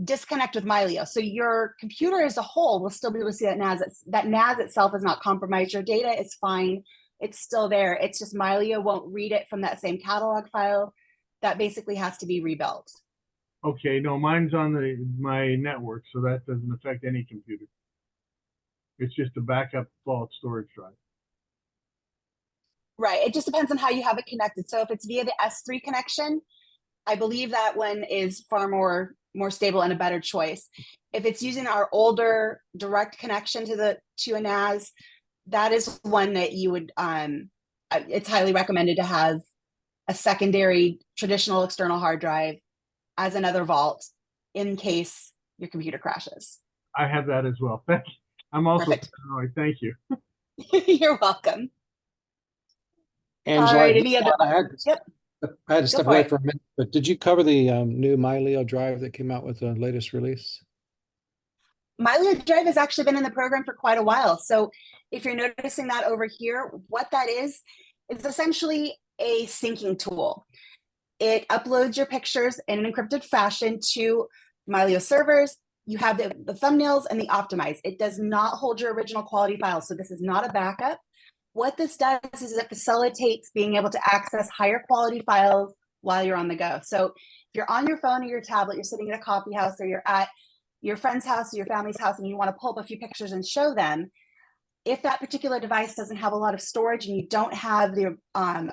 Speaker 1: disconnect with Mylio. So your computer as a whole will still be able to see that NAS. That NAS itself is not compromised. Your data is fine. It's still there. It's just Mylio won't read it from that same catalog file. That basically has to be rebuilt.
Speaker 8: Okay, no, mine's on my network, so that doesn't affect any computer. It's just a backup vault storage drive.
Speaker 1: Right. It just depends on how you have it connected. So if it's via the S3 connection, I believe that one is far more stable and a better choice. If it's using our older direct connection to a NAS, that is one that you would it's highly recommended to have a secondary traditional external hard drive as another vault in case your computer crashes.
Speaker 8: I have that as well. Thank you. I'm also paranoid. Thank you.
Speaker 1: You're welcome.
Speaker 7: Angela,
Speaker 1: All right, any other?
Speaker 7: I had to step away for a minute, but did you cover the new Mylio drive that came out with the latest release?
Speaker 1: Mylio Drive has actually been in the program for quite a while. So if you're noticing that over here, what that is essentially a syncing tool. It uploads your pictures in an encrypted fashion to Mylio servers. You have the thumbnails and the optimize. It does not hold your original quality files. So this is not a backup. What this does is it facilitates being able to access higher quality files while you're on the go. So if you're on your phone or your tablet, you're sitting at a coffee house or you're at your friend's house or your family's house and you want to pull up a few pictures and show them, if that particular device doesn't have a lot of storage and you don't have the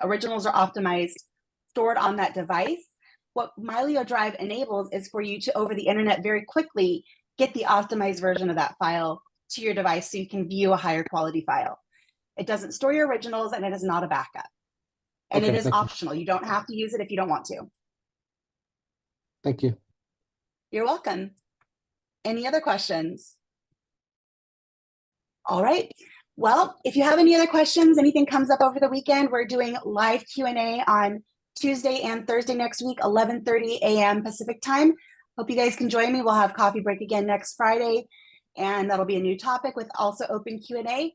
Speaker 1: originals or optimized stored on that device, what Mylio Drive enables is for you to, over the internet, very quickly get the optimized version of that file to your device so you can view a higher quality file. It doesn't store your originals and it is not a backup. And it
Speaker 7: Okay,
Speaker 1: is
Speaker 7: thank you.
Speaker 1: optional. You don't have to use it if you don't want to.
Speaker 7: Thank you.
Speaker 1: You're welcome. Any other questions? All right. Well, if you have any other questions, anything comes up over the weekend, we're doing live Q&A on Tuesday and Thursday next week, 11:30 a.m. Pacific time. Hope you guys can join me. We'll have coffee break again next Friday, and that'll be a new topic with also open Q&A.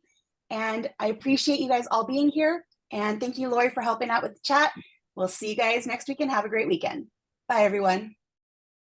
Speaker 1: And I appreciate you guys all being here. And thank you, Lori, for helping out with the chat. We'll see you guys next week and have a great weekend. Bye, everyone.